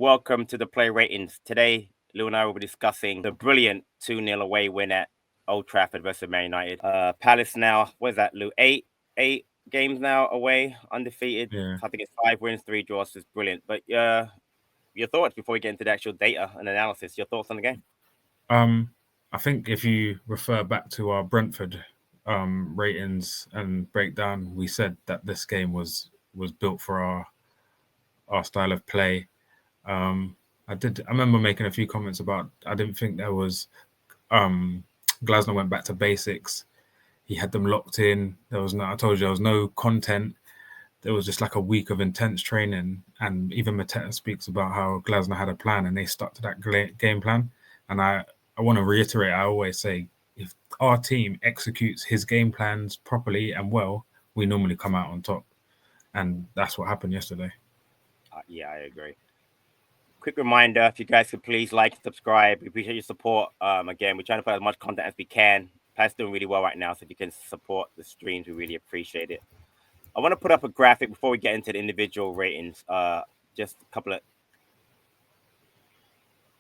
welcome to the Play Ratings. Today, Lou and I will be discussing the brilliant 2-0 away win at Old Trafford versus Man United. Palace now, what is that, Lou? Eight games now away, undefeated. Yeah. I think it's 5 wins, 3 draws. It's brilliant. But your thoughts before we get into the actual data and analysis, your thoughts on the game? I think if you refer back to our Brentford ratings and breakdown, we said that this game was built for our style of play. I remember making a few comments about I didn't think there was Glasner went back to basics. He had them locked in. I told you there was no content. There was just like a week of intense training. And even Mateta speaks about how Glasner had a plan and they stuck to that game plan. And I want to reiterate, I always say, if our team executes his game plans properly and well, we normally come out on top. And that's what happened yesterday. Yeah, I agree. Quick reminder, if you guys could please like and subscribe. We appreciate your support. Again, we're trying to put as much content as we can. Pat's doing really well right now, so if you can support the streams, we really appreciate it. I want to put up a graphic before we get into the individual ratings. Just a couple of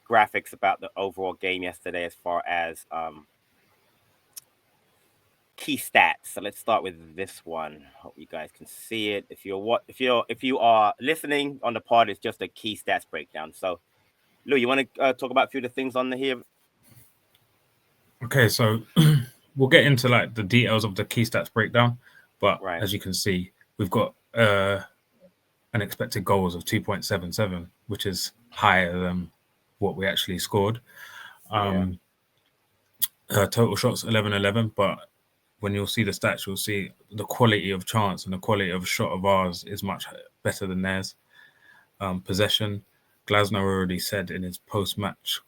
graphics about the overall game yesterday as far as key stats. So let's start with this one. Hope you guys can see it. If you are listening on the pod, it's just a key stats breakdown. So, Lou, you want to talk about a few of the things on here? Okay, so we'll get into like the details of the key stats breakdown, but as you can see, we've got unexpected goals of 2.77, which is higher than what we actually scored. Total shots 11-11, but when you'll see the stats, you'll see the quality of chance and the quality of shot of ours is much better than theirs. Possession, Glasner already said in his post-match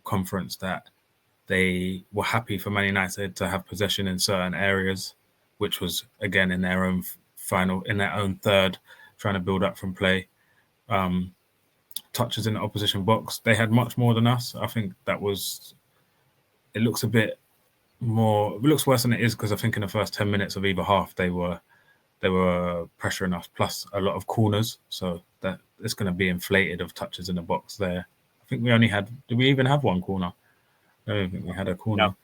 conference that they were happy for Man United to have possession in certain areas, which was again in their own third, trying to build up from play. Touches in the opposition box, they had much more than us. I think it looks worse than it is because I think in the first 10 minutes of either half they were pressuring us, plus a lot of corners, so that it's going to be inflated of touches in the box there. I think we only had. Did we even have one corner? I don't think we had a corner. No,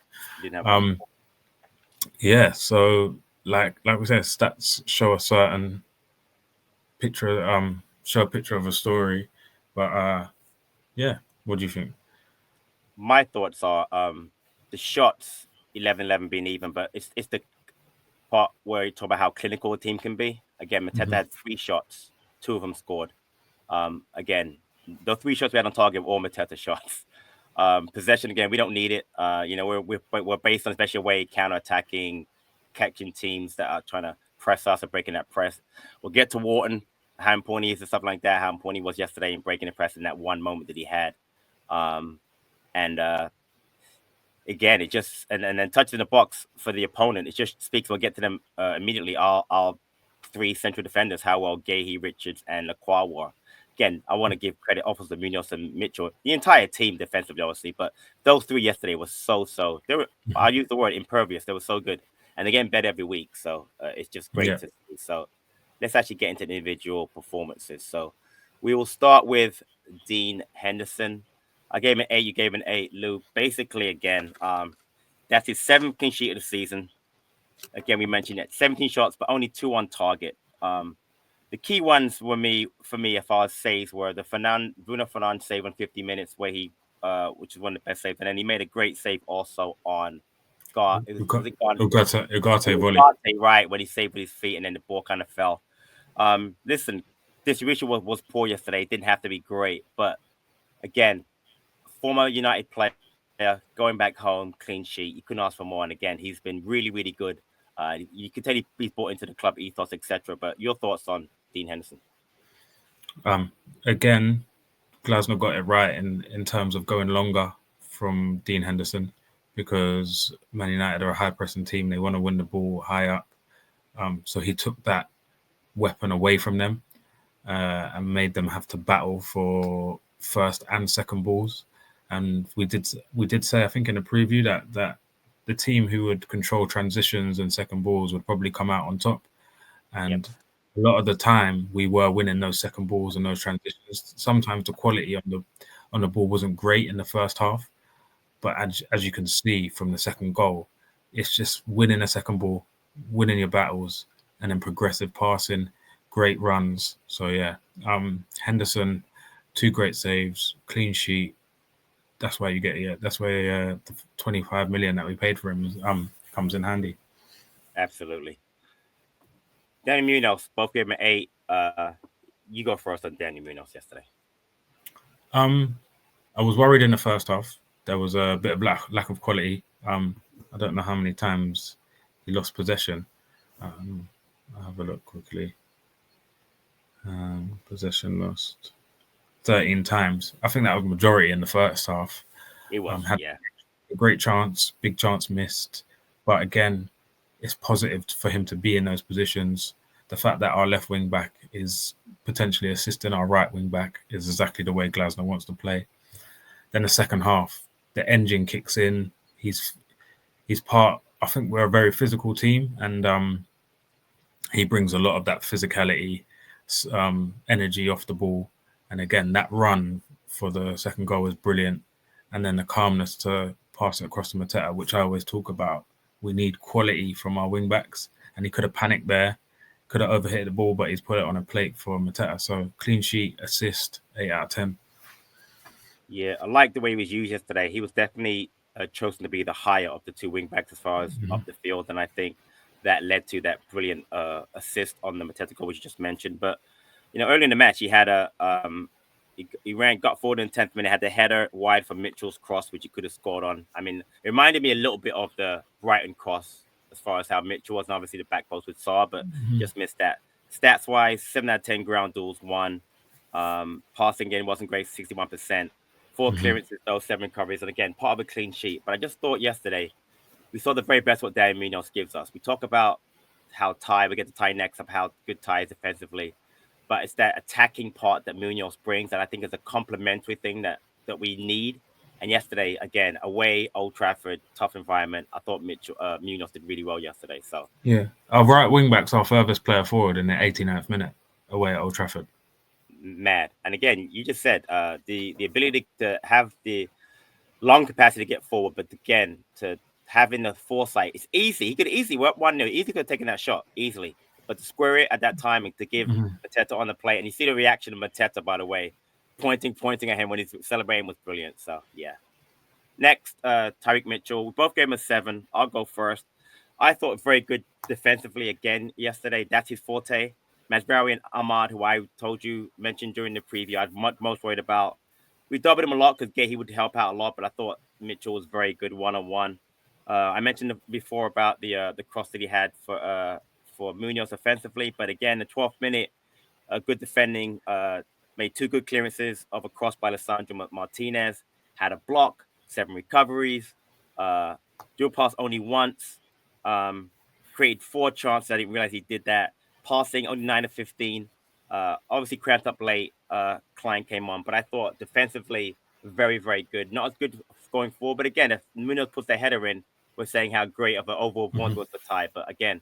didn't have one. Yeah, so like we said, stats show a certain picture. Show a picture of a story, but yeah, what do you think? My thoughts are the shots 11-11 being even, but it's the part where you talk about how clinical a team can be. Again, Mateta had 3 shots, 2 of them scored. Again, the 3 shots we had on target were all Mateta shots. Possession, again, we don't need it. We're based on especially away counter-attacking, catching teams that are trying to press us or breaking that press. We'll get to Wharton, how important he is and stuff like that, how important he was yesterday in breaking the press in that one moment that he had. Again, it just and then touching the box for the opponent, it just speaks. We'll get to them immediately. Our 3 central defenders, how well Guehi, Richards, and Lacroix were. Again, I want to give credit also to Munoz and Mitchell, the entire team defensively, obviously, but those 3 yesterday was so. They were. I use the word impervious. They were so good, and they're getting better every week. So it's just great to see. So let's actually get into the individual performances. So we will start with Dean Henderson. I gave him an 8. You gave him an 8, Lou. Basically, again, that's his 7th clean sheet of the season. Again, we mentioned that 17 shots, but only 2 on target. The key ones for me, as far as saves, were the Bruno Fernandes save on 50 minutes, where he, which is one of the best saves, and then he made a great save also on Ugarte volley. Ugarte, right, when he saved with his feet, and then the ball kind of fell. Listen, distribution was poor yesterday. It didn't have to be great, but again, former United player going back home, clean sheet. You couldn't ask for more. And again, he's been really, really good. You can tell he's bought into the club ethos, etc. But your thoughts on Dean Henderson? Again, Glasner got it right in terms of going longer from Dean Henderson, because Man United are a high pressing team. They want to win the ball high up. So he took that weapon away from them and made them have to battle for first and second balls. And we did say, I think in the preview, that the team who would control transitions and second balls would probably come out on top. And a lot of the time we were winning those second balls and those transitions. Sometimes the quality on the ball wasn't great in the first half, but as you can see from the second goal, it's just winning a second ball, winning your battles, and then progressive passing, great runs. So yeah, Henderson, 2 great saves, clean sheet. That's why you get That's where the 25 million that we paid for him comes in handy. Absolutely. Danny Munoz, both gave him an 8. You go first on Danny Munoz yesterday. I was worried in the first half. There was a bit of lack of quality. I don't know how many times he lost possession. I'll have a look quickly. Possession lost 13 times. I think that was majority in the first half. It was, Had yeah. a great chance, big chance missed. But again, it's positive for him to be in those positions. The fact that our left wing back is potentially assisting our right wing back is exactly the way Glasner wants to play. Then the second half, the engine kicks in. He's part. I think we're a very physical team, and he brings a lot of that physicality, energy off the ball. And again, that run for the second goal was brilliant. And then the calmness to pass it across to Mateta, which I always talk about. We need quality from our wing backs, and he could have panicked there, could have overhit the ball, but he's put it on a plate for Mateta. So clean sheet, assist, 8 out of 10. Yeah, I like the way he was used yesterday. He was definitely chosen to be the higher of the two wing backs as far as up the field, and I think that led to that brilliant assist on the Mateta goal, which you just mentioned. But early in the match, he had got forward in the 10th minute, had the header wide from Mitchell's cross, which he could have scored on. I mean, it reminded me a little bit of the Brighton cross as far as how Mitchell was, and obviously the back post with Sarr, but just missed that. Stats wise, 7 out of 10 ground duels won. Passing game wasn't great, 61%. 4 clearances, though, 7 recoveries, and again, part of a clean sheet. But I just thought yesterday we saw the very best what Danny Munoz gives us. We talk about how Ty, we get to Ty next up, how good Ty is defensively, but it's that attacking part that Munoz brings, and I think it's a complementary thing that we need. And yesterday, again, away, Old Trafford, tough environment. I thought Munoz did really well yesterday. So yeah, our right wing back's our furthest player forward in the 89th minute away at Old Trafford. mad. And again, you just said the ability to have the long capacity to get forward, but again, to having the foresight, it's easy. He could easily work 1-0. Easily could have taken that shot easily, but to square it at that time and to give Mateta on the play, and you see the reaction of Mateta, by the way, pointing at him when he's celebrating was brilliant. So yeah. Next, Tyreek Mitchell. We both gave him a 7. I'll go first. I thought very good defensively again yesterday. That's his forte. Masbarawi and Ahmad, who I mentioned during the preview, I'd most worried about. We doubled him a lot because Guehi would help out a lot, but I thought Mitchell was very good one-on-one. I mentioned before about the cross that he had for Munoz offensively, but again, the 12th minute, good defending, made 2 good clearances of a cross by Lisandro Martinez, had a block, 7 recoveries, dual pass only once, created 4 chances. I didn't realize he did that. Passing only 9 of 15. Obviously cramped up late. Klein came on, but I thought defensively very, very good. Not as good going forward, but again, if Munoz puts the header in, we're saying how great of an overall performance was for Ty. But again,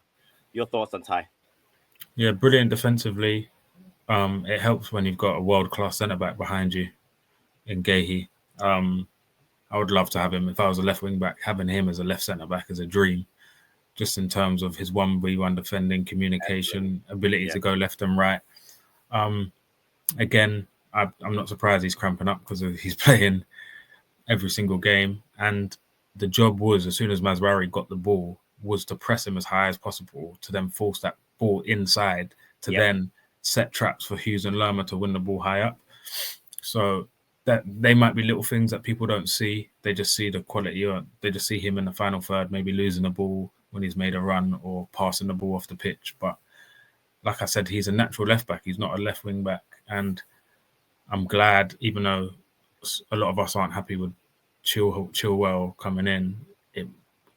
your thoughts on Ty? Yeah, brilliant defensively. It helps when you've got a world-class centre-back behind you in Guehi. I would love to have him. If I was a left wing-back, having him as a left centre-back is a dream, just in terms of his 1v1 defending, communication, ability to go left and right. Again, I'm not surprised he's cramping up because he's playing every single game. And the job was, as soon as Masbarawi got the ball, was to press him as high as possible to then force that ball inside to then set traps for Hughes and Lerma to win the ball high up. So that they might be little things that people don't see. They just see the quality. They just see him in the final third, maybe losing the ball when he's made a run or passing the ball off the pitch. But like I said, he's a natural left back. He's not a left wing back. And I'm glad, even though a lot of us aren't happy with Chilwell coming in, it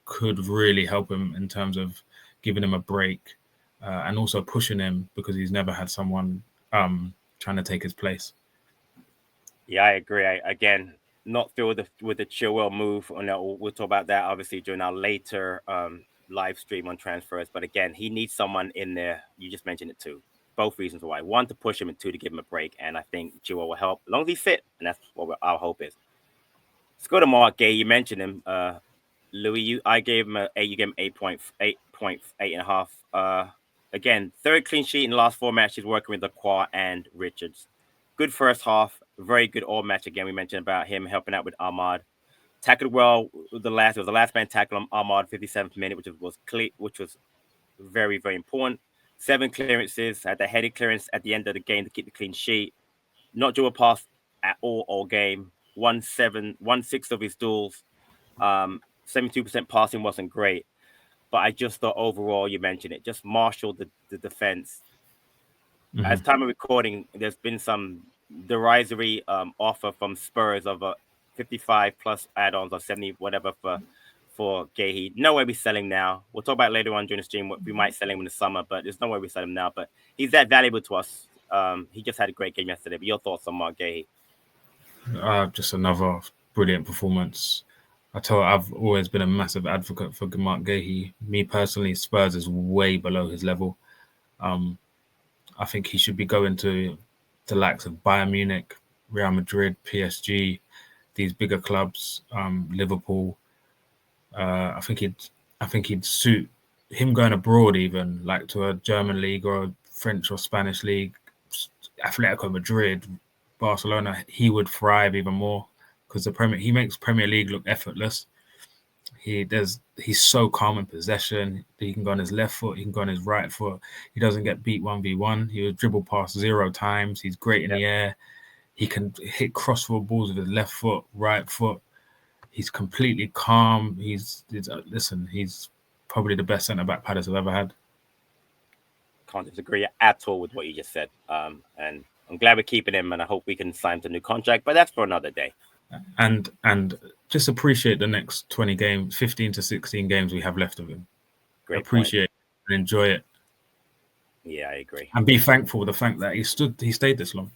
could really help him in terms of giving him a break and also pushing him because he's never had someone trying to take his place. Yeah, I agree. Again, not filled with the Chilwell move. We'll talk about that obviously during our later live stream on transfers. But again, he needs someone in there. You just mentioned it too. both reasons why. One, to push him, and two, to give him a break. And I think Jewel will help as long as he's fit, and that's what our hope is. Let's go to Mark Guehi. You mentioned him. Louis, I gave him you gave him 8.8.5. Again, third clean sheet in the last 4 matches, working with Lacroix and Richards. Good first half, very good all match. Again, we mentioned about him helping out with Ahmad. Tackled well. It was the last man tackle on Ahmad, 57th minute, which was very, very important. 7 clearances, had the headed clearance at the end of the game to keep the clean sheet. Not drew a pass at all game. 1/6 of his duels. 72% passing wasn't great, but I just thought overall, you mentioned it, just marshaled the defense. Mm-hmm. As time of recording, there's been some derisory offer from Spurs of 55 plus add-ons or 70 whatever for Guehi. No way we're selling now. We'll talk about later on during the stream what we might sell him in the summer, but there's no way we sell him now. But he's that valuable to us. He just had a great game yesterday. But your thoughts on Mark Guehi? Just another brilliant performance. I've always been a massive advocate for Mark Guehi. Me personally, Spurs is way below his level. I think he should be going to the likes of Bayern Munich, Real Madrid, PSG, these bigger clubs, Liverpool. I think he'd suit him going abroad, even like to a German league or a French or Spanish league, Atletico Madrid, Barcelona. He would thrive even more because he makes Premier League look effortless. He's so calm in possession. He can go on his left foot. He can go on his right foot. He doesn't get beat 1v1. He was dribble past 0 times. He's great in the air. He can hit crossfield balls with his left foot, right foot. He's completely calm. He's probably the best centre back Palace have ever had. Can't disagree at all with what you just said. And I'm glad we're keeping him, and I hope we can sign to a new contract. But that's for another day. And just appreciate the next 20 games, 15 to 16 games we have left of him. Great appreciate it and enjoy it. Yeah, I agree. And be thankful for the fact that he stayed this long.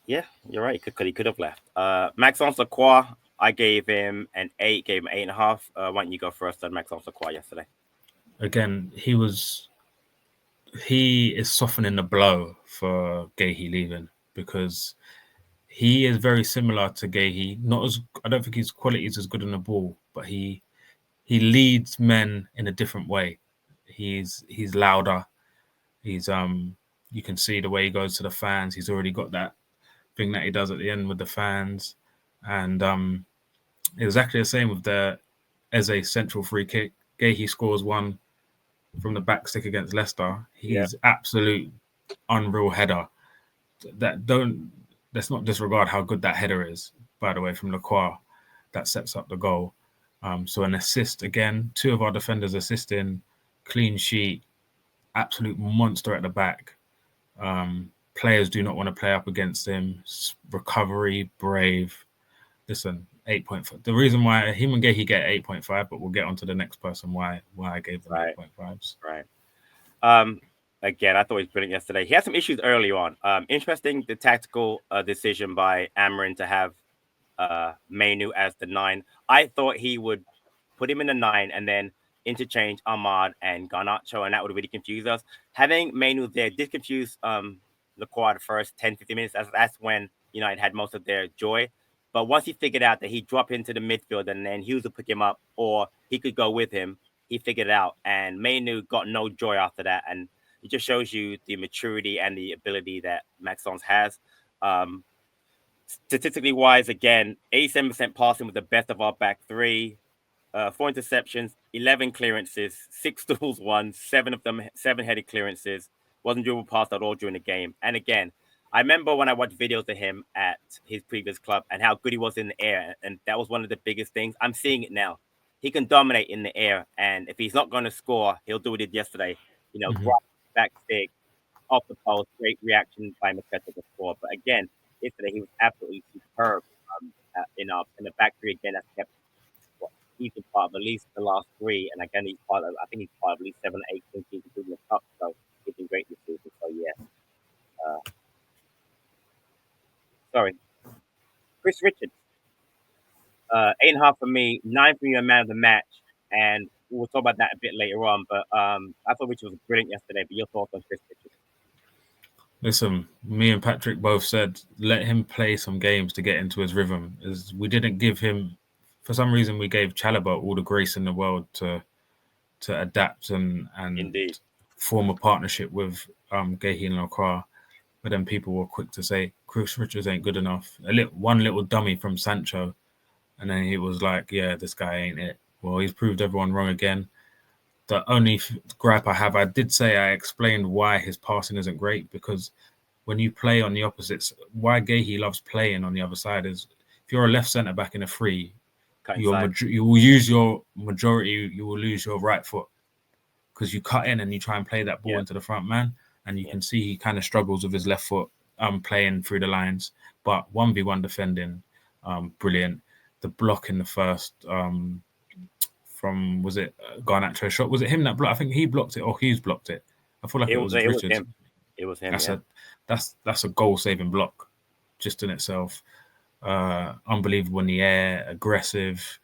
Yeah, you're right. He could have left. Maxence Lacroix, I gave him an 8, gave him 8.5. Why don't you go first on Maxence Lacroix yesterday? Again, he is softening the blow for Guehi leaving because he is very similar to Guehi. I don't think his quality is as good on the ball, but he leads men in a different way. He's louder. He's you can see the way he goes to the fans. He's already got that thing that he does at the end with the fans, and it was actually the same with the Eze central free kick. Guehi scores one from the back stick against Leicester. He's absolute unreal header. Let's not disregard how good that header is, by the way, from Lacroix. That sets up the goal. So an assist again, 2 of our defenders assisting, clean sheet, absolute monster at the back. Players do not want to play up against him. Recovery, brave. Listen, 8.5. The reason why him and Guehi get 8.5, but we'll get on to the next person why I gave them 8.5s. Right. Again, I thought he was brilliant yesterday. He had some issues early on. Interesting, the tactical decision by Amarin to have Mainu as the 9. I thought he would put him in the 9 and then interchange Ahmad and Garnacho, and that would really confuse us. Having Mainu there did confuse Lacroix the first 10-15 minutes. That's when United had most of their joy. But once he figured out that he'd drop into the midfield and then Hughes would pick him up, or he could go with him, he figured it out. And Mainu got no joy after that. And it just shows you the maturity and the ability that Maxence has. Statistically wise, again, 87% passing with the best of our back 3, 4 interceptions, 11 clearances, 6 duels won, 7 headed clearances, wasn't dribble past at all during the game. And again, I remember when I watched videos of him at his previous club and how good he was in the air. And that was one of the biggest things. I'm seeing it now. He can dominate in the air. And if he's not going to score, he'll do what he did yesterday. Back stick, off the post, great reaction by Mateta to score. But again, yesterday he was absolutely superb in the back 3 again. That's kept he's part of at least the last 3. And again, I think he's part of at least 7 or 8 teams, including the cup. So he's been great this season. So yeah. Chris Richards, 8.5 for me, 9 for you, a man of the match, and we'll talk about that a bit later on. But I thought Richards was brilliant yesterday. But your thoughts on Chris Richards? Listen, me and Patrick both said let him play some games to get into his rhythm. As we didn't give him, for some reason, we gave Chalobah all the grace in the world to adapt and Indeed. form a partnership with Guehi and Lacroix. But then people were quick to say Chris Richards ain't good enough. One little dummy from Sancho, and then he was like, "Yeah, this guy ain't it." Well, he's proved everyone wrong again. The only gripe I have, I did say I explained why his passing isn't great, because when you play on the opposites, why Guehi loves playing on the other side is if you're a left centre back in a free, you will use your majority, you will lose your right foot because you cut in and you try and play that ball into the front man, and you can see he kind of struggles with his left foot playing through the lines. But 1v1 defending, brilliant. The block in the first from, was it Garnacho shot? Was it him that blocked? I think he blocked it or Hughes blocked it. I feel like it was Richards. Him. It was him. That's a goal-saving block just in itself. Unbelievable in the air, aggressive.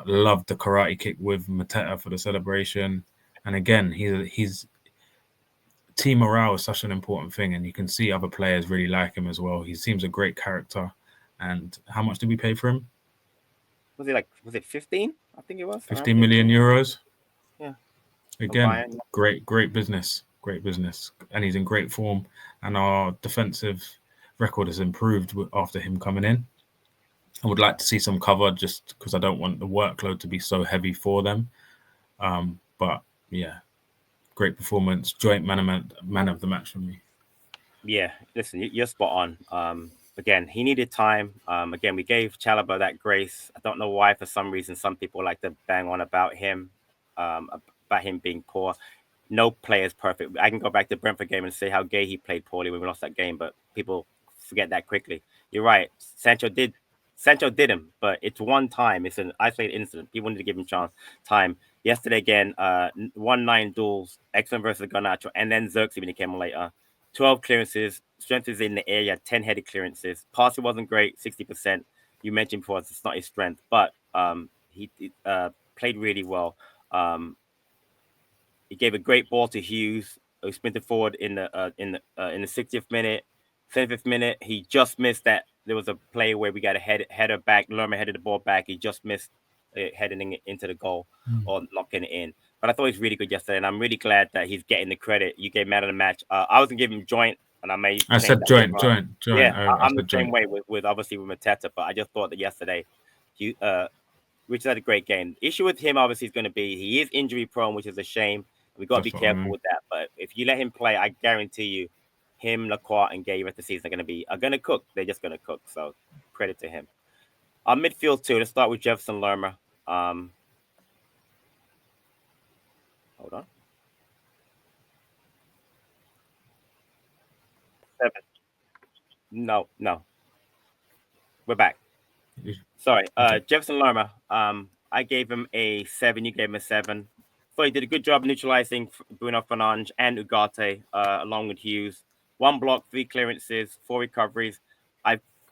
Loved the karate kick with Mateta for the celebration. And again, he's team morale is such an important thing, and you can see other players really like him as well. He seems a great character. And how much did we pay for him? Was it 15? I think it was 15 million euros. Yeah. Again, great business. Great business. And he's in great form. And our defensive record has improved after him coming in. I would like to see some cover just because I don't want the workload to be so heavy for them. But yeah, great performance. Joint man of the match for me. Yeah, listen, you're spot on. Again, he needed time. Again, we gave Chalobah that grace. I don't know why, for some reason, some people like to bang on about him being poor. No player is perfect. I can go back to the Brentford game and say how Guehi played poorly when we lost that game, but people forget that quickly. You're right. Sancho did him, but it's one time. It's an isolated incident. People need to give him time. Yesterday again, 1-9 duels, excellent versus Garnacho, and then Xerxes when he came later. 12 clearances, strength is in the area, 10 headed clearances. Passing wasn't great, 60%. You mentioned before it's not his strength, but he played really well. He gave a great ball to Hughes, who sprinted forward in the 60th minute, 75th minute. He just missed that. There was a play where we got a header back. Lerma headed the ball back. He just missed heading it into the goal or knocking it in. But I thought he was really good yesterday, and I'm really glad that he's getting the credit. You gave man of the match. I was gonna give him joint, and I said joint. Yeah, I'm the same way with obviously with Mateta, but I just thought that yesterday, Richard had a great game. The issue with him obviously is going to be he is injury prone, which is a shame. We got to be careful with that. But if you let him play, I guarantee you, him, Lacroix, and Guehi rest of the season are going to cook. They're just going to cook. So credit to him. Our midfield too. Let's start with Jefferson Lerma. Hold on. 7. No. We're back. Sorry. Okay. Jefferson Lerma. I gave him a 7. You gave him a 7. So he did a good job neutralizing Bruno Fernandes and Ugarte, along with Hughes. 1 block, 3 clearances, 4 recoveries.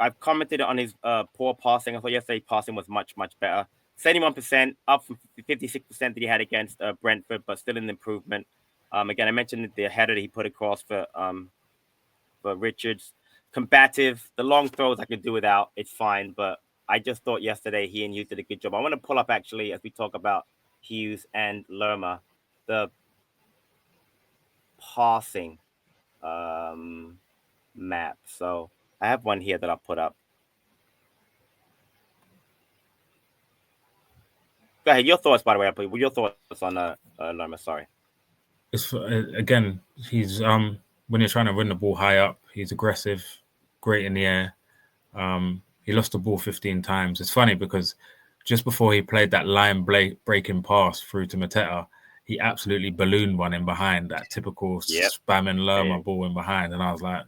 I've commented on his poor passing. I thought yesterday passing was much better. 71%, up from 56% that he had against Brentford, but still an improvement. Again, I mentioned the header that he put across for Richards. Combative. The long throws I could do without. It's fine, but I just thought yesterday he and Hughes did a good job. I want to pull up actually as we talk about Hughes and Lerma, the passing map. So I have one here that I'll put up. Go ahead. Your thoughts, by the way. Your thoughts on Lerma? Sorry. Again, he's when you're trying to win the ball high up, he's aggressive, great in the air. He lost the ball 15 times. It's funny because just before he played that line breaking pass through to Mateta, he absolutely ballooned one in behind, that typical spamming Lerma ball in behind. And I was like,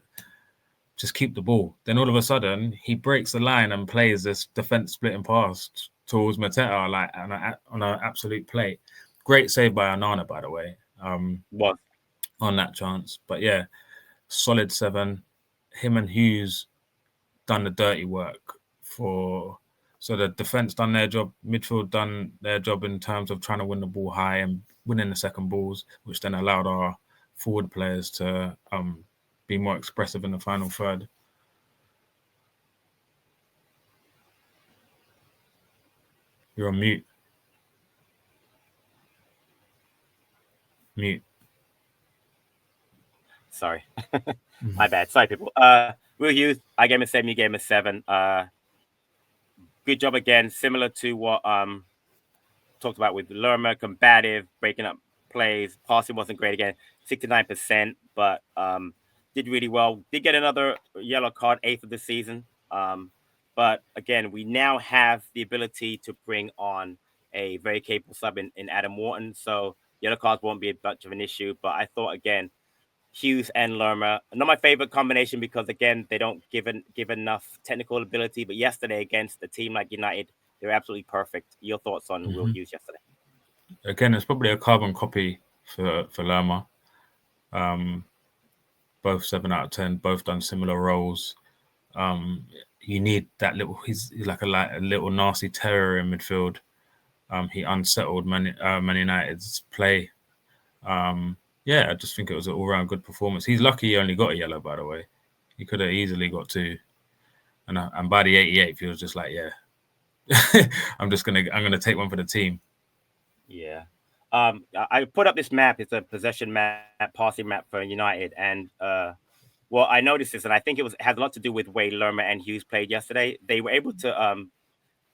just keep the ball. Then all of a sudden, he breaks the line and plays this defense splitting pass towards Mateta like on an absolute play. Great save by Onana, by the way, on that chance. But yeah, solid 7. Him and Hughes done the dirty work so the defense done their job, midfield done their job in terms of trying to win the ball high and winning the second balls, which then allowed our forward players to be more expressive in the final third. You're on mute. Mute. Sorry. My bad. Sorry, people. Will Hughes, I gave him a 7, you gave him a 7. Good job again, similar to what talked about with Lerma, combative, breaking up plays. Passing wasn't great again, 69%, but did really well. Did get another yellow card, 8th of the season. But again, we now have the ability to bring on a very capable sub in Adam Wharton, so yellow cards won't be much of an issue. But I thought, again, Hughes and Lerma, not my favorite combination because, again, they don't give enough technical ability. But yesterday against a team like United, they were absolutely perfect. Your thoughts on Will Hughes yesterday? Again, it's probably a carbon copy for Lerma. Both 7 out of 10, both done similar roles. You need that little. He's like a little nasty terror in midfield. He unsettled Man United's play. Yeah, I just think it was an all-round good performance. He's lucky he only got a yellow, by the way. He could have easily got 2. And by the 88th, he was just like, yeah, I'm gonna take one for the team. Yeah. I put up this map. It's a possession map, passing map for United, and well, I noticed this, and I think it had a lot to do with the way Lerma and Hughes played yesterday. They were able to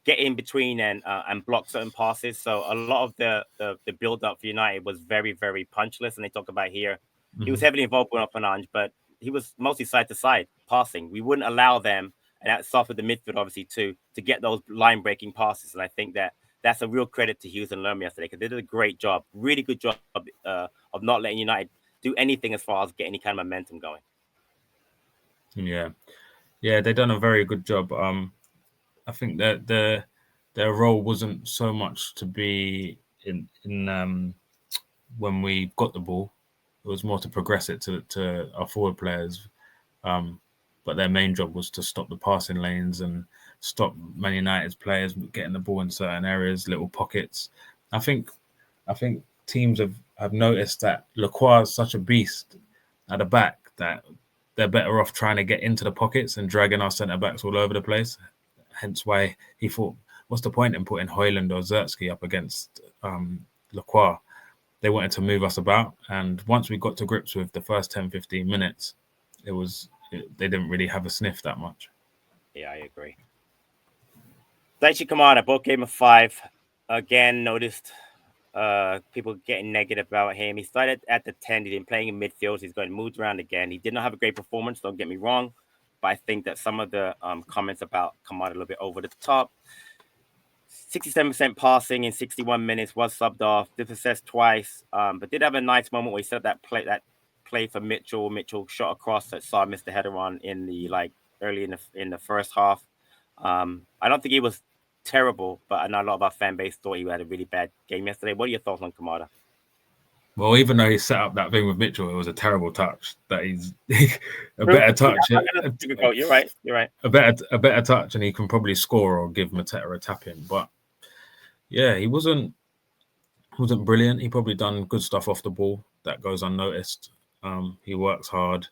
get in between and block certain passes. So a lot of the build up for United was very, very punchless. And they talk about here, he was heavily involved with Penange, but he was mostly side to side passing. We wouldn't allow them, and that suffered the midfield obviously too, to get those line breaking passes. And I think that's a real credit to Hughes and Lerma yesterday because they did a great job, really good job of not letting United do anything as far as get any kind of momentum going. Yeah, they done a very good job. I think that their role wasn't so much to be in when we got the ball. It was more to progress it to our forward players. But their main job was to stop the passing lanes and stop Man United's players getting the ball in certain areas, little pockets. I think teams have noticed that Lacroix is such a beast at the back that they're better off trying to get into the pockets and dragging our centre backs all over the place. Hence why he thought, what's the point in putting Højlund or Zertsky up against Lacroix? They wanted to move us about. And once we got to grips with the first 10, 15 minutes, they didn't really have a sniff that much. Yeah, I agree. Daichi Kamada, both gave him a 5. Again, noticed people getting negative about him. He started at the 10. He's been playing in midfield. He's going moved around again. He did not have a great performance, don't get me wrong. But I think that some of the comments about Kamada a little bit over the top. 67% passing in 61 minutes, was subbed off, did possess twice, but did have a nice moment where he set up that play for Mitchell. Mitchell shot across that Sarr missed the header on in the early in the first half. I don't think he was terrible, but I know a lot of our fan base thought he had a really bad game yesterday. What are your thoughts on Kamada? Well, even though he set up that thing with Mitchell, it was a terrible touch. That he's a better touch. You're right. A better touch, and he can probably score or give Mateta a tap in. But yeah, he wasn't brilliant. He probably done good stuff off the ball that goes unnoticed. He works hard.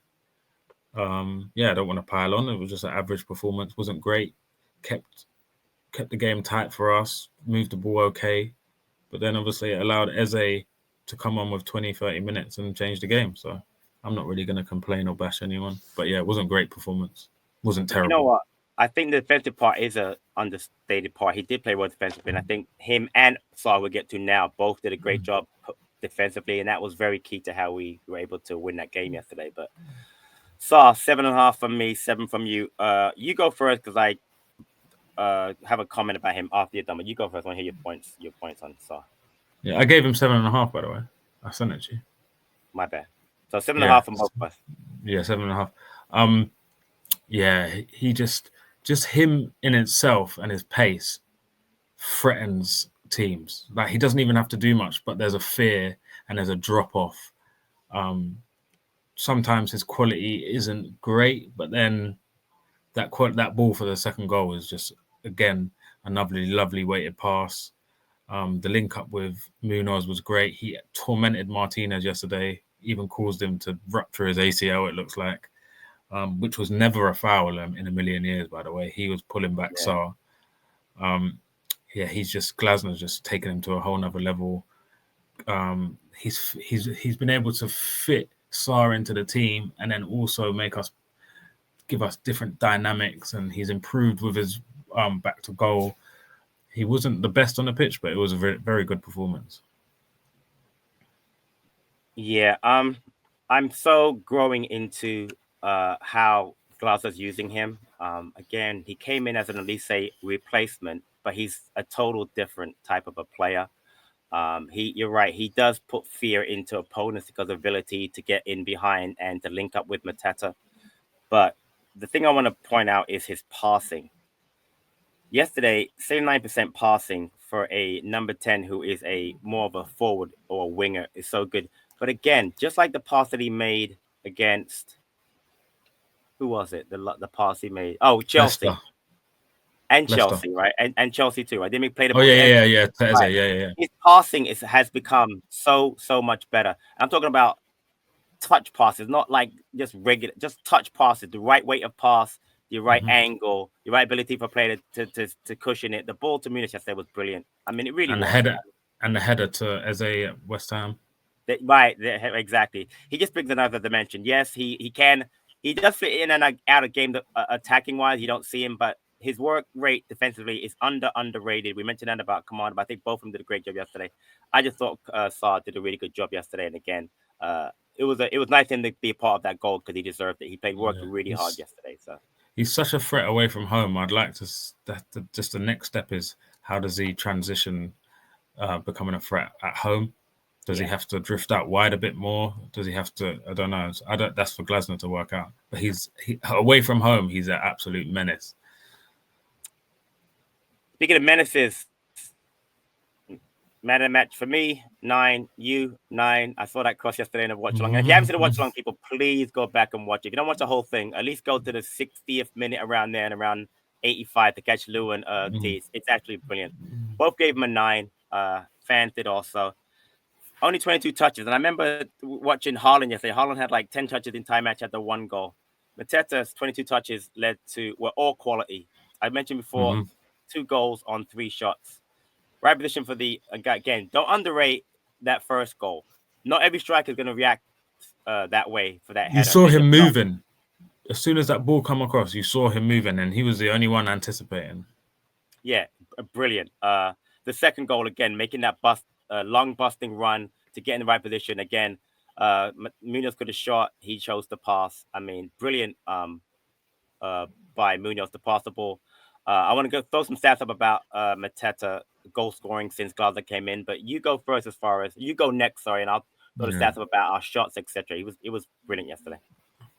Yeah, I don't want to pile on. It was just an average performance. Wasn't great. Kept the game tight for us. Moved the ball okay, but then obviously it allowed Eze to come on with 20, 30 minutes and change the game. So I'm not really going to complain or bash anyone. But yeah, it wasn't a great performance. It wasn't terrible. You know what? I think the defensive part is a understated part. He did play well defensively, and I think him and Sarr, we'll get to now, both did a great job defensively, and that was very key to how we were able to win that game yesterday. But Sarr, 7.5 from me, 7 from you. You go first because I have a comment about him after you're done. But you go first. I want to hear your points on Sarr. Yeah, I gave him 7.5, by the way. I sent it to you. My bad. So 7.5 from both of us. Yeah, 7.5. Yeah, he just him in itself and his pace threatens teams. Like, he doesn't even have to do much, but there's a fear and there's a drop off. Sometimes his quality isn't great, but then that ball for the second goal is just, again, a lovely weighted pass. The link up with Munoz was great. He tormented Martinez yesterday, even caused him to rupture his ACL, it looks like. which was never a foul in a million years, by the way. He was pulling back Sarr. Yeah, Glasner's just taken him to a whole nother level. He's been able to fit Sarr into the team and then also give us different dynamics, and he's improved with his back to goal. He wasn't the best on the pitch, but it was a very, very good performance. Yeah, I'm so growing into how Glasser's using him. Again, he came in as an Elise replacement, but he's a total different type of a player. You're right. He does put fear into opponents because of ability to get in behind and to link up with Mateta. But the thing I want to point out is his passing. Yesterday, 79% passing for a number 10 who is a more of a forward or a winger is so good. But again, just like the pass that he made against, who was it? The pass he made. Oh, Chelsea. Leicester. And Leicester. Chelsea, right? And Chelsea too. I didn't play the Oh ball to yeah, Henderson. yeah. Right. Yeah. His passing has become so much better. I'm talking about touch passes, not like just regular, just touch passes, the right weight of pass, the right angle, the right ability for player to cushion it. The ball to Munoz yesterday was brilliant. I mean, it really And was. the header to Eze at West Ham. Right, exactly. He just brings another dimension. Yes, he can. He does fit in and out of game attacking wise. You don't see him, but his work rate defensively is underrated. We mentioned that about Kamada, but I think both of them did a great job yesterday. I just thought Sarr did a really good job yesterday, and again, it was nice him to be a part of that goal because he deserved it. He worked really hard yesterday. So he's such a threat away from home. I'd like to just the next step is how does he transition becoming a threat at home? Does he have to drift out wide a bit more? Does he have to? I don't know. That's for Glasner to work out. But away from home. He's an absolute menace. Speaking of menaces, man of the match for me, 9. You 9. I saw that cross yesterday in the watch along. And if you haven't seen the watch along, people, please go back and watch it. If you don't watch the whole thing, at least go to the 60th minute around there and around 85 to catch Lou and T. It's actually brilliant. Both gave him a 9. Fans did also. Only 22 touches. And I remember watching Haaland yesterday. Haaland had like 10 touches the entire match, had the 1 goal. Mateta's 22 touches were all quality. I mentioned before, 2 goals on 3 shots. Right position for the again. Don't underrate that first goal. Not every striker is going to react that way for that header. You saw him moving as soon as that ball come across. You saw him moving, and he was the only one anticipating. Yeah, brilliant. The second goal again, making that long busting run to get in the right position again. Munoz could have shot. He chose to pass. I mean, brilliant. By Munoz to pass the ball. I want to go throw some stats up about Mateta goal scoring since Glasner came in, but you go first you go next, sorry, and I'll throw the stats up about our shots, etc. It was brilliant yesterday.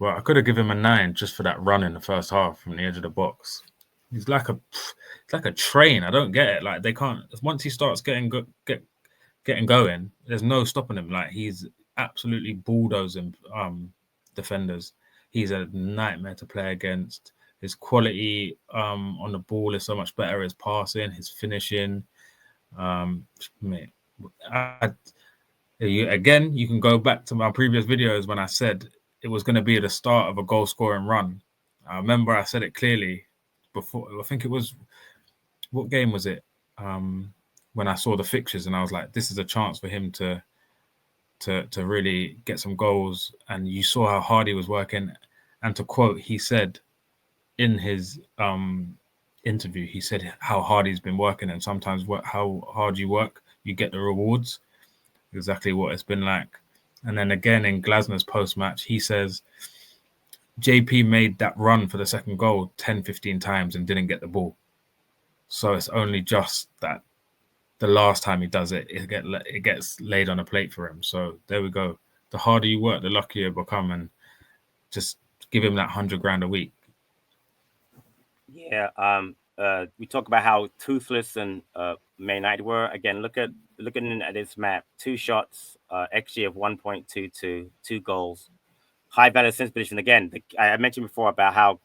Well, I could have given him a 9 just for that run in the first half from the edge of the box. He's like a train. I don't get it. Like they can't. Once he starts getting going, there's no stopping him. Like he's absolutely bulldozing defenders. He's a nightmare to play against. His quality on the ball is so much better. His passing, his finishing. Mate, again, you can go back to my previous videos when I said it was going to be the start of a goal-scoring run. I remember I said it clearly before. I think it was, what game was it? When I saw the fixtures and I was like, this is a chance for him to really get some goals. And you saw how hard he was working. And to quote, he said in his interview, he said how hard he's been working, and sometimes how hard you work, you get the rewards. Exactly what it's been like. And then again in Glasner's post-match, he says JP made that run for the second goal 10, 15 times and didn't get the ball. So it's only just that the last time he does it, it gets laid on a plate for him. So there we go. The harder you work, the luckier you become, and just give him that $100,000 a week. Yeah. We talk about how toothless and Man United were. Again, looking at this map, 2 shots, XG of 1.22, 2 goals, high value sense position. Again, I mentioned before about how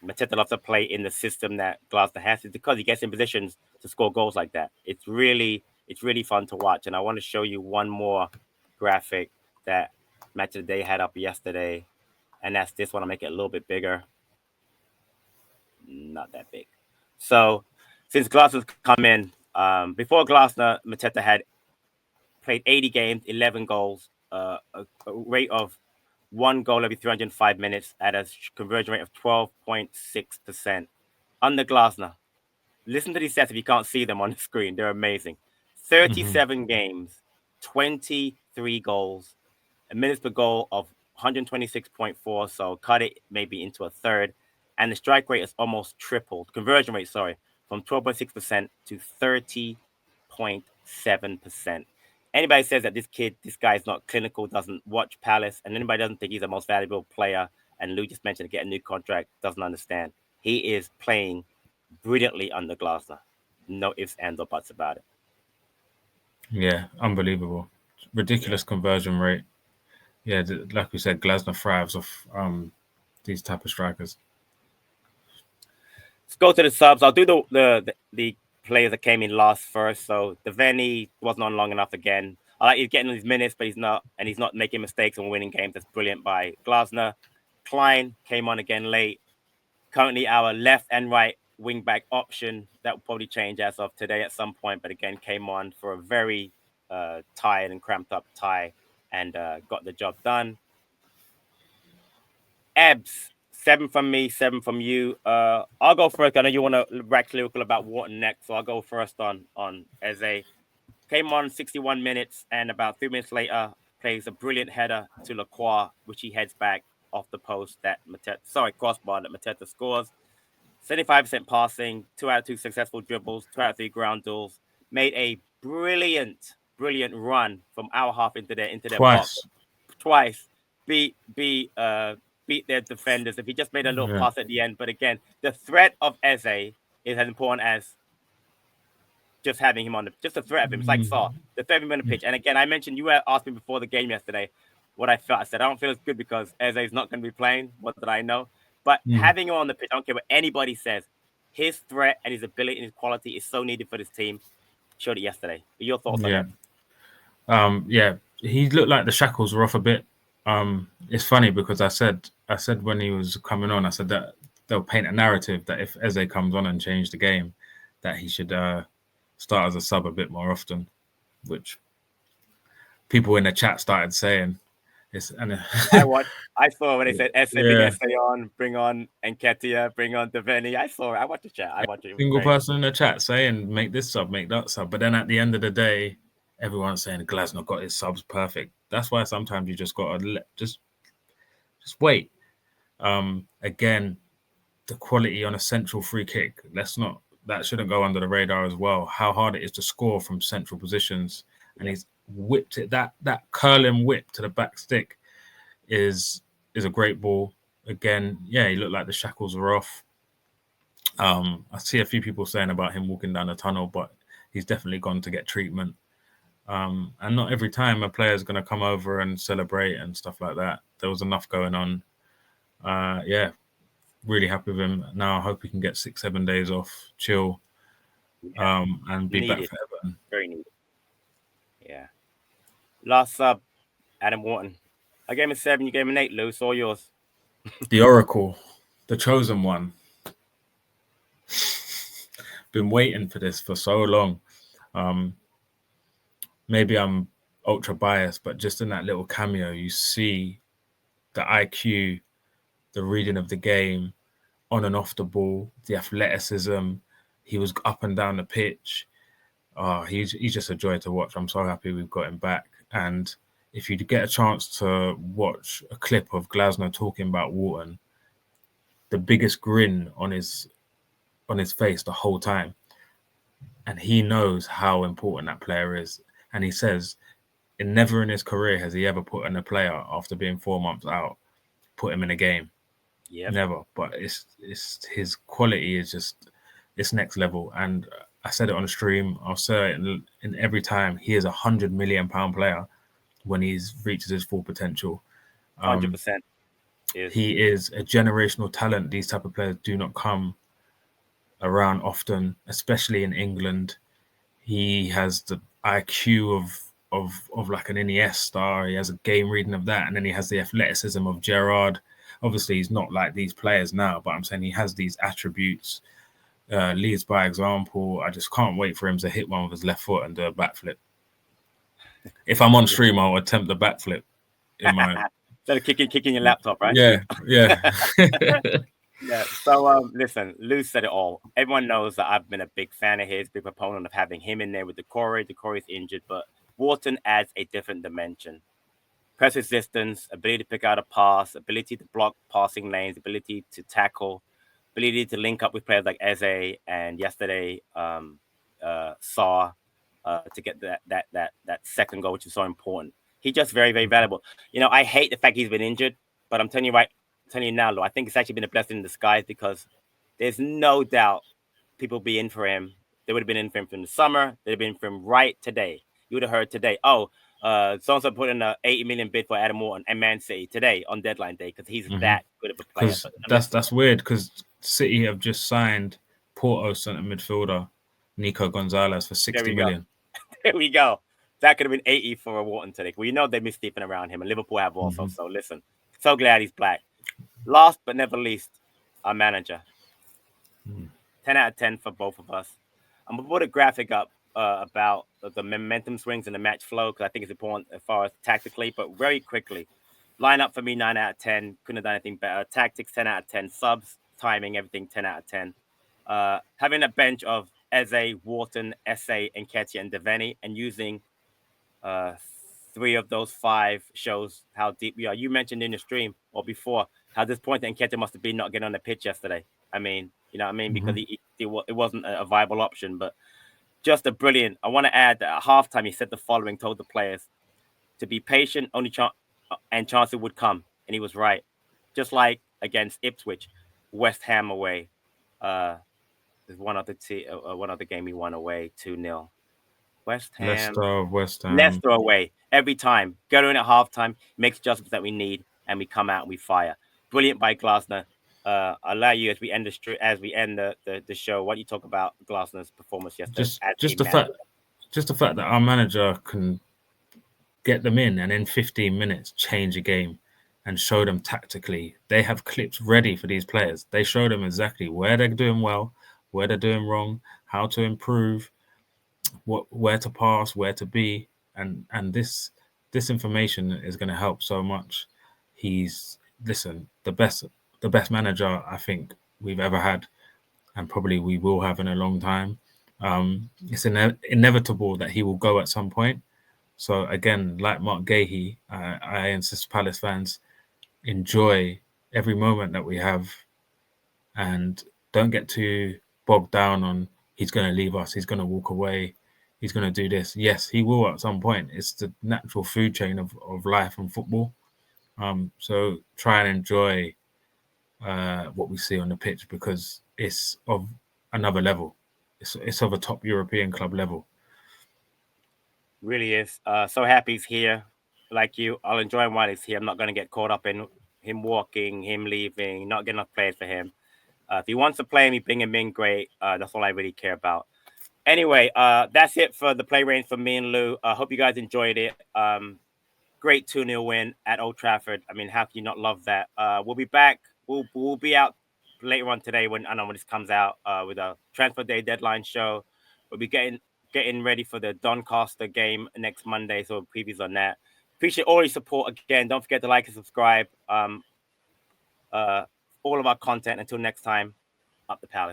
Mateta loves to play in the system that Glasner has. It's because he gets in positions to score goals like that. It's really fun to watch. And I want to show you one more graphic that Match of the Day had up yesterday. and that's this one. I'll make it a little bit bigger. Not that big. So since Glasner's come in, before Glasner, Mateta had played 80 games, 11 goals, a rate of 1 goal every 305 minutes at a conversion rate of 12.6%. Under Glasner, listen to these stats if you can't see them on the screen. They're amazing. 37 games, 23 goals, a minutes per goal of 126.4. So cut it maybe into a third. And the strike rate is almost tripled. Conversion rate, sorry, from 12.6% to 30.7%. Anybody says that this guy is not clinical, doesn't watch Palace, and anybody doesn't think he's the most valuable player, and Lou just mentioned to get a new contract, doesn't understand. He is playing brilliantly under Glasner. No ifs, ands, or buts about it. Yeah, unbelievable. Ridiculous conversion rate. Yeah, like we said, Glasner thrives off these type of strikers. Let's go to the subs. I'll do the players that came in last first. So Devaney wasn't on long enough again. I like he's getting these minutes, but he's not making mistakes and winning games. That's brilliant by Glasner. Klein came on again late. Currently our left and right wing back option. That will probably change as of today at some point, but again came on for a very tired and cramped up tie and got the job done. Ebbs, 7 from me, 7 from you. I'll go first. I know you want to wax lyrical about Wharton next, so I'll go first on Eze. Came on 61 minutes, and about 3 minutes later, plays a brilliant header to Lacroix, which he heads back off the post that crossbar that Mateta scores. 75% passing, 2 out of 2 successful dribbles, 2 out of 3 ground duels. Made a brilliant run from our half into their box twice. Beat their defenders. If he just made a little pass at the end, but again, the threat of Eze is as important as just having him just the threat of him. It's like Sarr, the threat of him on the pitch. And again, I mentioned you asked me before the game yesterday what I felt. I said I don't feel as good because Eze is not going to be playing. What did I know? But having him on the pitch, I don't care what anybody says. His threat and his ability and his quality is so needed for this team. Showed it yesterday. Your thoughts on that? Yeah, he looked like the shackles were off a bit. It's funny because I said when he was coming on, I said that they'll paint a narrative that if Eze comes on and change the game, that he should start as a sub a bit more often, which people in the chat started saying. I saw when they said bring Eze on, bring on Nketiah, bring on Devaney. I watched the chat. I watched it. Single person in the chat saying make this sub, make that sub. But then at the end of the day, everyone's saying Glasner got his subs perfect. That's why sometimes you just got to just wait. Again, the quality on a central free kick. That shouldn't go under the radar as well. How hard it is to score from central positions, and he's whipped it. That curling whip to the back stick is a great ball. Again, yeah, he looked like the shackles were off. I see a few people saying about him walking down the tunnel, but he's definitely gone to get treatment. And not every time a player is going to come over and celebrate and stuff like that. There was enough going on. Yeah, really happy with him. Now I hope he can get 6-7 days off, chill, and be back for Everton. Very needed. Yeah. Last sub, Adam Wharton. I gave him a 7, you gave him an 8, Lou. It's all yours. The Oracle, the chosen one. Been waiting for this for so long. Maybe I'm ultra biased, but just in that little cameo, you see the IQ, the reading of the game, on and off the ball, the athleticism. He was up and down the pitch. He's just a joy to watch. I'm so happy we've got him back. And if you get a chance to watch a clip of Glasner talking about Wharton, the biggest grin on his face the whole time. And he knows how important that player is. And he says, never in his career has he ever put in a player after being 4 months out, put him in a game. Yep. Never. But it's his quality is just, it's next level. And I said it on the stream. I'll say it in every time. He is a £100 million player when he reaches his full potential. 100%. He is a generational talent. These type of players do not come around often, especially in England. He has the IQ of like an Iniesta. He has a game reading of that, and then he has the athleticism of Gerrard. Obviously, he's not like these players now, but I'm saying he has these attributes. Leads by example. I just can't wait for him to hit one with his left foot and do a backflip. If I'm on stream, I'll attempt the backflip in my. Instead of kicking your laptop, right? Yeah. Yeah. So listen, Lou said it all. Everyone knows that I've been a big fan of his, big proponent of having him in there with Decore. Decore's injured, but Wharton adds a different dimension. Press resistance, ability to pick out a pass, ability to block passing lanes, ability to tackle, ability to link up with players like Eze and yesterday Sarr to get that second goal, which is so important. He's just very, very valuable. I hate the fact he's been injured, but I'm telling you now, Lou, I think it's actually been a blessing in disguise because there's no doubt people be in for him. They would have been in for him from the summer. They'd have been in for him right today. You would have heard today, so-and-so put in a 80 million bid for Adam Wharton and Man City today on deadline day because he's that good of a player. That's weird because City have just signed Porto centre midfielder Nico Gonzalez for 60 million. There we go. That could have been 80 for a Wharton today. We know they've been sleeping around him, and Liverpool have also. So listen, so glad he's black. Last but never least, our manager. 10 out of 10 for both of us. I'm going to put a graphic up about the momentum swings and the match flow because I think it's important as far as tactically, but very quickly. Lineup for me, 9 out of 10. Couldn't have done anything better. Tactics, 10 out of 10. Subs, timing, everything, 10 out of 10. Having a bench of Eze, Wharton, Esse, Nketiah, and Devaney, and using 3 of those 5 shows how deep we are. You mentioned in the stream or before how disappointed Nketiah must have been not getting on the pitch yesterday. I mean, you know what I mean? Because it wasn't a viable option, but just a brilliant. I want to add that at halftime, he said the following, told the players to be patient, and chance it would come. And he was right. Just like against Ipswich, West Ham away. There's one other game we won away, 2-0. West Ham. Leicester away. Every time. Go in at halftime, makes adjustments that we need, and we come out and we fire. Brilliant by Glasner. I'll allow you as we end the show. What do you talk about Glasner's performance yesterday? Just the fact that our manager can get them in and in 15 minutes change a game and show them tactically. They have clips ready for these players. They show them exactly where they're doing well, where they're doing wrong, how to improve, where to pass, where to be, and this information is going to help so much. He's the best manager I think we've ever had, and probably we will have in a long time. It's inevitable that he will go at some point. So again, like Mark Guehi, I insist Palace fans enjoy every moment that we have, and don't get too bogged down on he's going to leave us, he's going to walk away, he's going to do this. Yes, he will at some point. It's the natural food chain of life and football. So try and enjoy what we see on the pitch because it's of another level. It's of a top European club level. Really is. So happy he's here. Like you, I'll enjoy him while he's here. I'm not going to get caught up in him walking, him leaving, not getting enough players for him. If he wants to play me, bring him in, great. That's all I really care about. Anyway, that's it for the play range for me and Lou. I hope you guys enjoyed it. Great 2-0 win at Old Trafford. I mean, how can you not love that? We'll be back. We'll be out later on today when this comes out with a transfer day deadline show. We'll be getting ready for the Doncaster game next Monday. So previews on that. Appreciate all your support again. Don't forget to like and subscribe. All of our content. Until next time, up the Palace.